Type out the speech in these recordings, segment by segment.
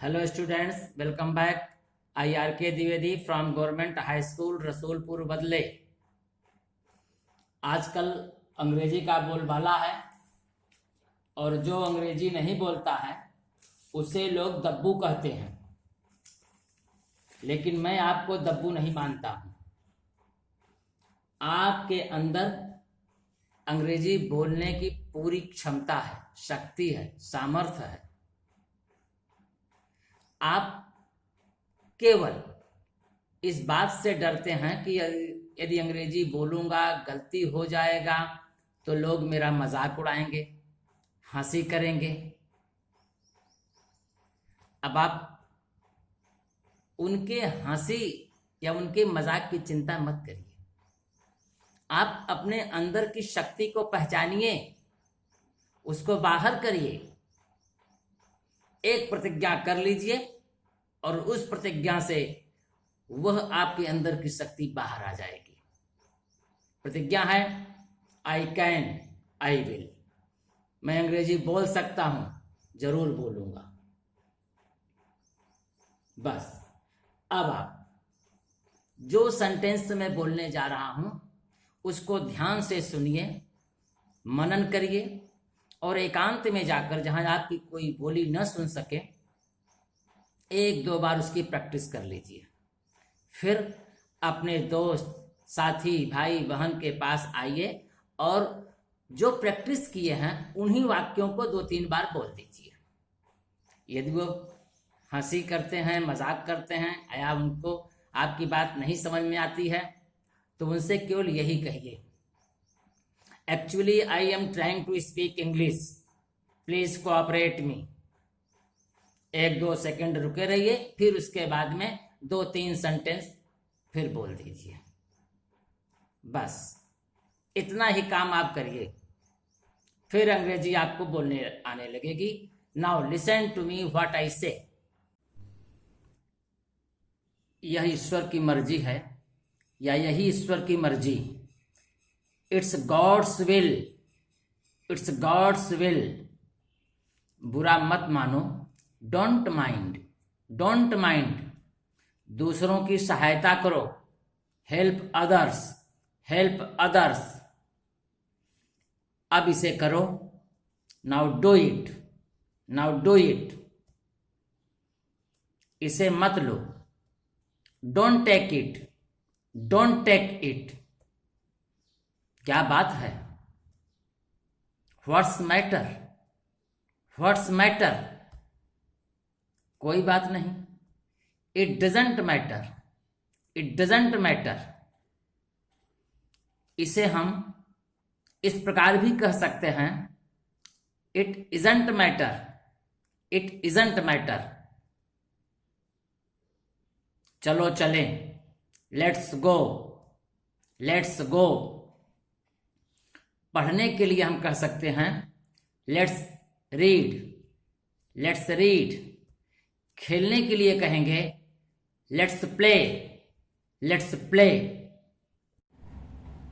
Hello students, welcome back. I R K Dwivedi from government high school Rasulpur Badle. आजकल अंग्रेजी का बोलबाला है और जो अंग्रेजी नहीं बोलता है उसे लोग दब्बू कहते हैं, लेकिन मैं आपको दब्बू नहीं मानता हूँ। आपके अंदर अंग्रेजी बोलने की पूरी क्षमता है, शक्ति है, सामर्थ्य है। आप केवल इस बात से डरते हैं कि यदि अंग्रेजी बोलूंगा गलती हो जाएगा तो लोग मेरा मजाक उड़ाएंगे, हंसी करेंगे। अब आप उनके हंसी या उनके मजाक की चिंता मत करिए। आप अपने अंदर की शक्ति को पहचानिए, उसको बाहर करिए। एक प्रतिज्ञा कर लीजिए और उस प्रतिज्ञा से वह आपके अंदर की शक्ति बाहर आ जाएगी। प्रतिज्ञा है आई कैन, आई विल। मैं अंग्रेजी बोल सकता हूं, जरूर बोलूंगा। बस अब आप जो सेंटेंस मैं बोलने जा रहा हूं उसको ध्यान से सुनिए, मनन करिए और एकांत में जाकर, जहां आपकी कोई बोली न सुन सके, एक दो बार उसकी प्रैक्टिस कर लीजिए। फिर अपने दोस्त, साथी, भाई बहन के पास आइए और जो प्रैक्टिस किए हैं उन्हीं वाक्यों को दो तीन बार बोल दीजिए। यदि वो हंसी करते हैं, मजाक करते हैं या उनको आपकी बात नहीं समझ में आती है तो उनसे केवल यही कहिए, actually I am trying to speak English, please cooperate me. एक दो सेकंड रुके रहिए, फिर उसके बाद में दो तीन सेंटेंस फिर बोल दीजिए। बस इतना ही काम आप करिए, फिर अंग्रेजी आपको बोलने आने लगेगी। Now listen to me what I say. यह ईश्वर की मर्जी है या यही ईश्वर की मर्जी। It's God's will, it's God's will. बुरा मत मानो, डोंट माइंड, डोंट माइंड। दूसरों की सहायता करो, हेल्प अदर्स, हेल्प अदर्स। अब इसे करो, now do it, now do it. इसे मत लो, don't take it, don't take it. क्या बात है, व्हाट्स मैटर, व्हाट्स मैटर। कोई बात नहीं, it doesn't matter, it doesn't matter. इसे हम इस प्रकार भी कह सकते हैं, it isn't matter, it isn't matter. चलो चलें, लेट्स गो, लेट्स गो। पढ़ने के लिए हम कह सकते हैं लेट्स रीड, लेट्स रीड। खेलने के लिए कहेंगे लेट्स प्ले, लेट्स प्ले।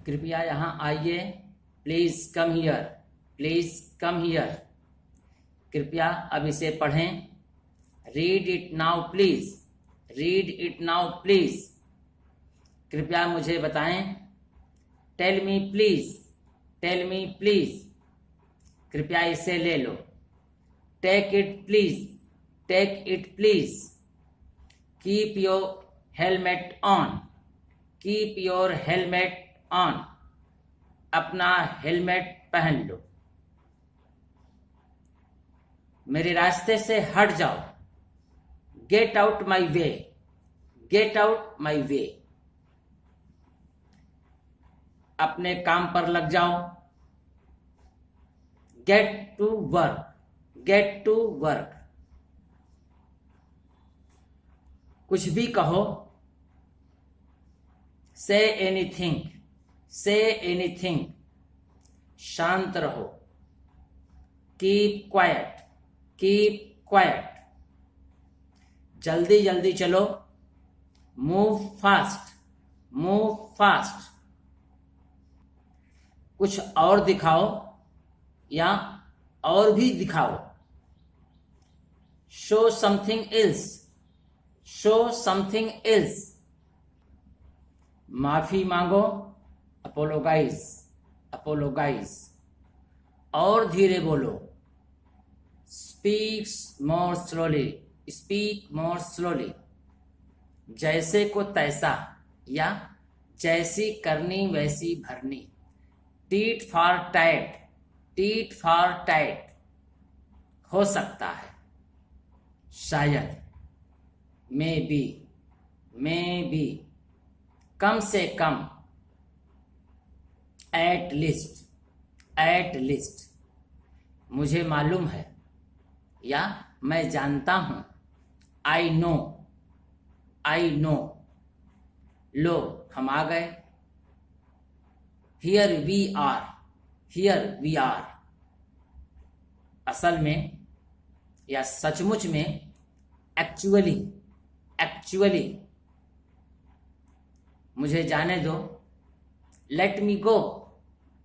कृपया यहाँ आइए, please come here, please come here. कृपया अब इसे पढ़ें, read it now please, read it now please. कृपया मुझे बताएं, tell me please, tell me please. कृपया इसे ले लो, take it please, take it please. Keep your helmet on, keep your helmet on. अपना हेलमेट पहन लो। मेरे रास्ते से हट जाओ, get out my way, get out my way. अपने काम पर लग जाओ, get to work, get to work. कुछ भी कहो, से एनीथिंग, से एनीथिंग। शांत रहो, कीप क्वाइट, कीप क्वाइट। जल्दी जल्दी चलो, मूव फास्ट, मूव फास्ट। कुछ और दिखाओ या और भी दिखाओ। Show something else, show something else. माफी मांगो, अपोलोगाइज, अपोलोगाइज। और धीरे बोलो, speak more slowly, speak more slowly. जैसे को तैसा या जैसी करनी वैसी भरनी। Tit for tat, tit for tat. हो सकता है, शायद, मे बी, मे बी। कम से कम, एट लीस्ट, एट लीस्ट। मुझे मालूम है या मैं जानता हूं, आई नो, आई नो। लो हम आ गए, here we are, here we are. असल में या सचमुच में, एक्चुअली, एक्चुअली। मुझे जाने दो, लेट मी गो,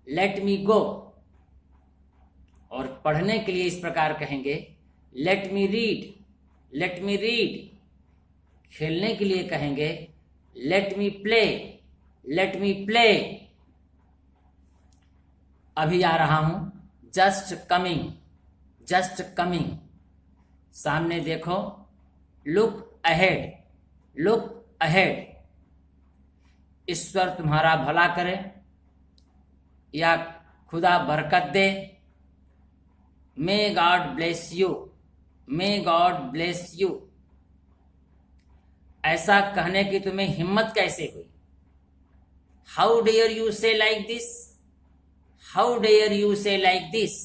लेट मी गो। और पढ़ने के लिए इस प्रकार कहेंगे, let me read, let me read. खेलने के लिए कहेंगे, let me play, let me play. अभी आ रहा हूं, जस्ट कमिंग, जस्ट कमिंग। सामने देखो, लुक अहेड, लुक अहेड। ईश्वर तुम्हारा भला करे या खुदा बरकत दे। May God bless you, may God bless you. ऐसा कहने की तुम्हें हिम्मत कैसे हुई? How dare you say like this, how dare you say like this.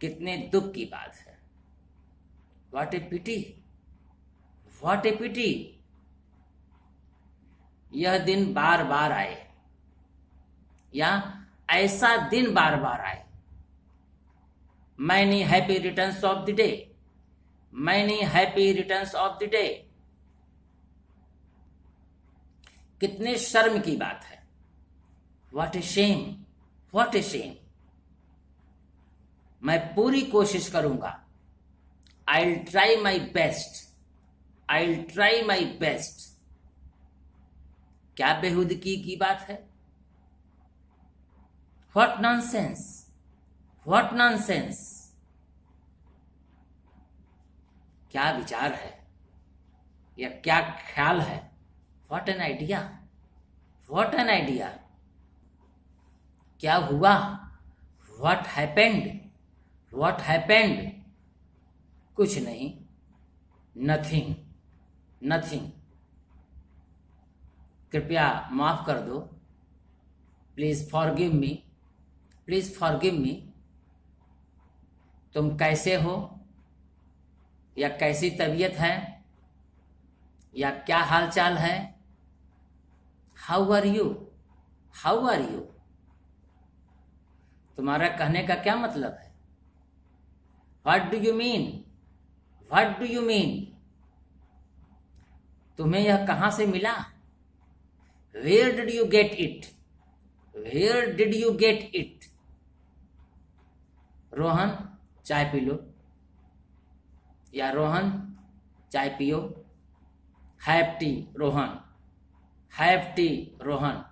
कितने दुख की बात है। What a pity, what a pity. यह दिन बार बार आए या ऐसा दिन बार बार आए। Many happy returns of the day, many happy returns of the day. कितने शर्म की बात है। What a shame, what a shame. मैं पूरी कोशिश करूंगा, I will try my best, I will try my best. क्या बेहुदगी की बात है। What nonsense, what nonsense. क्या विचार है या क्या ख्याल है। What an idea, what an idea. क्या हुआ, व्हाट हैपेंड, व्हाट हैपेंड। कुछ नहीं, नथिंग, नथिंग। कृपया माफ कर दो, please forgive me, please forgive me. तुम कैसे हो या कैसी तबीयत है या क्या हालचाल है। How are you, how are you. तुम्हारा कहने का क्या मतलब है। What do you mean, what do you mean. तुम्हें यह कहां से मिला। Where did you get it, where did you get it. Rohan चाय पी लो या रोहन चाय पियो। Have tea Rohan, have tea Rohan.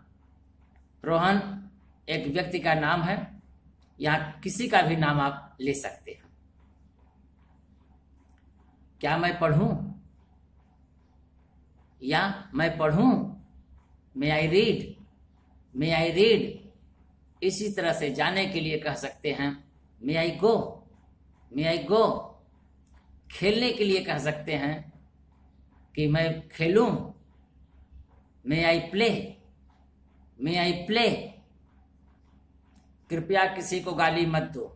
Rohan एक व्यक्ति का नाम है, यहां किसी का भी नाम आप ले सकते हैं। क्या मैं पढ़ूं या मैं पढ़ूं। May I read, may I read. इसी तरह से जाने के लिए कह सकते हैं, मे आई गो, मे आई गो। खेलने के लिए कह सकते हैं कि मैं खेलूं। मे I play, may I play. कृपया किसी को गाली मत दो।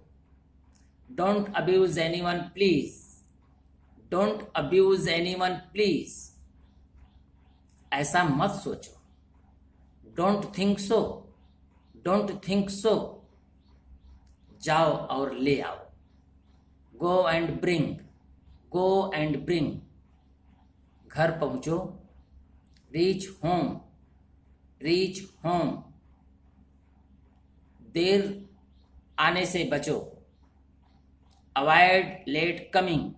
Don't abuse anyone please, don't abuse anyone please. ऐसा मत सोचो। Don't think so, don't think so. जाओ और ले आओ। Go and bring, go and bring. घर पहुंचो, रीच होम, रीच होम। देर आने से बचो, avoid late coming,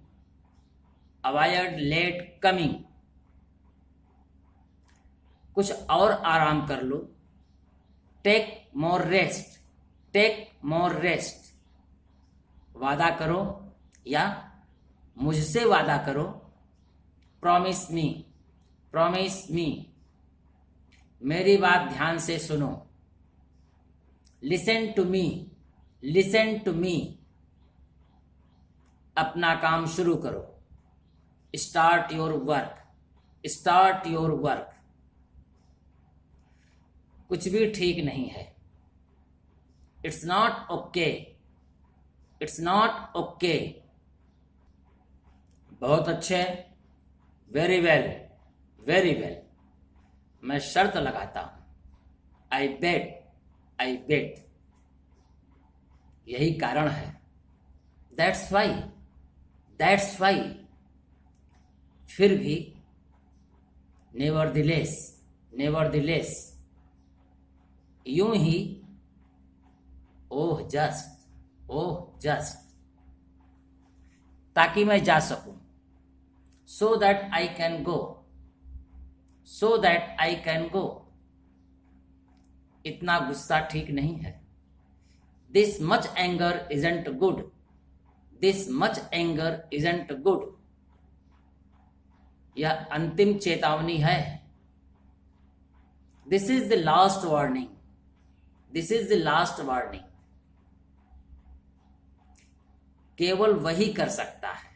avoid late coming. कुछ और आराम कर लो, take more rest, take more rest. वादा करो या मुझसे वादा करो, प्रॉमिस मी, प्रॉमिस मी। मेरी बात ध्यान से सुनो, listen to me, listen to me. अपना काम शुरू करो, start your work, start your work. कुछ भी ठीक नहीं है, it's not okay, it's not okay. बहुत अच्छे, वेरी वेल, वेरी वेल। मैं शर्त लगाता हूं, आई बेट, आई बेट। यही कारण है, दैट्स वाई, दैट्स वाई। फिर भी नेवरदिलेस, नेवरदिलेस। यूं ही, ओह जस्ट, ओह जस्ट। ताकि मैं जा सकूं, so that I can go, so that I can go. इतना गुस्सा ठीक नहीं है, this much anger isn't good, this much anger isn't good. यह अंतिम चेतावनी है, this is the last warning, this is the last warning. केवल वही कर सकता है,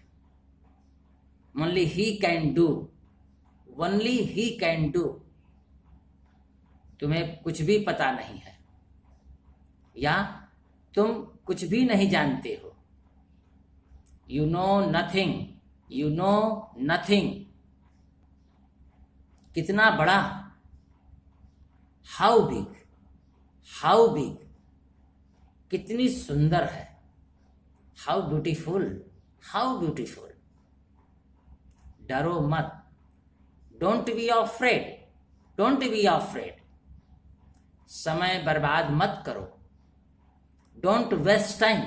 only he can do, only he can do. तुम्हें कुछ भी पता नहीं है या तुम कुछ भी नहीं जानते हो, you know nothing, you know nothing. कितना बड़ा, हाउ बिग, हाउ बिग। कितनी सुंदर है, हाउ ब्यूटीफुल, हाउ ब्यूटीफुल। डरो मत, don't be afraid, don't be afraid. समय बर्बाद मत करो, don't waste time,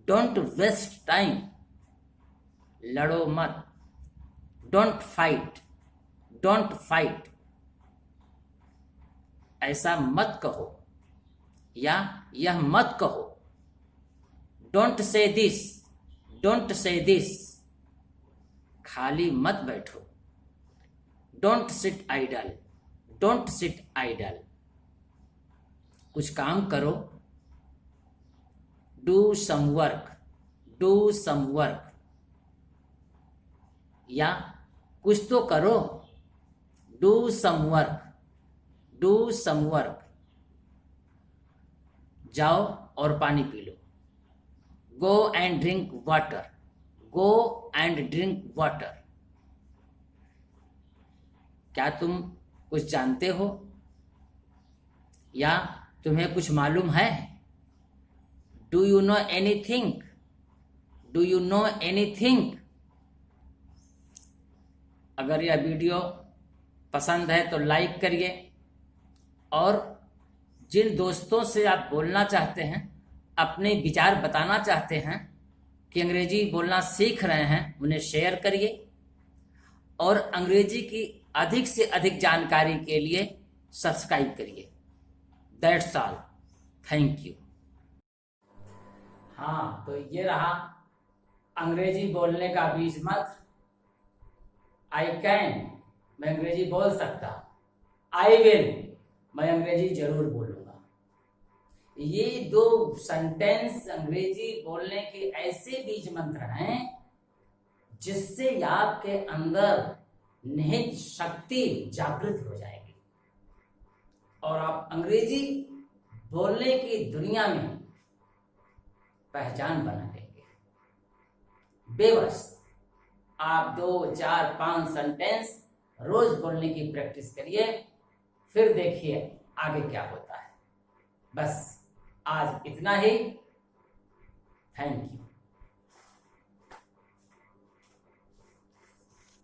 don't waste time. लड़ो मत, डोंट फाइट, डोंट फाइट। ऐसा मत कहो या यह मत कहो, don't say this, don't say this. खाली मत बैठो, don't sit idle, don't sit idle. कुछ काम करो, do some work, do some work. या कुछ तो करो, do some work, do some work. जाओ और पानी पी लो, go and drink water, go and drink water. क्या तुम कुछ जानते हो या तुम्हें कुछ मालूम है? Do you know anything, do you know anything? अगर यह वीडियो पसंद है तो लाइक करिए, और जिन दोस्तों से आप बोलना चाहते हैं, अपने विचार बताना चाहते हैं कि अंग्रेजी बोलना सीख रहे हैं, उन्हें शेयर करिए। और अंग्रेजी की अधिक से अधिक जानकारी के लिए सब्सक्राइब करिए। That's all, thank you. हाँ, तो ये रहा अंग्रेजी बोलने का बीज मंत्र। आई कैन, मैं अंग्रेजी बोल सकता। आई विल, मैं अंग्रेजी जरूर बोलूंगा। ये दो सेंटेंस अंग्रेजी बोलने के ऐसे बीज मंत्र हैं जिससे आपके अंदर निहित शक्ति जागृत हो जाएगी और आप अंग्रेजी बोलने की दुनिया में पहचान बना लेंगे। बेबस आप 2, 4, 5 सेंटेंस रोज बोलने की प्रैक्टिस करिए, फिर देखिए आगे क्या होता है। बस आज इतना ही। Thank you.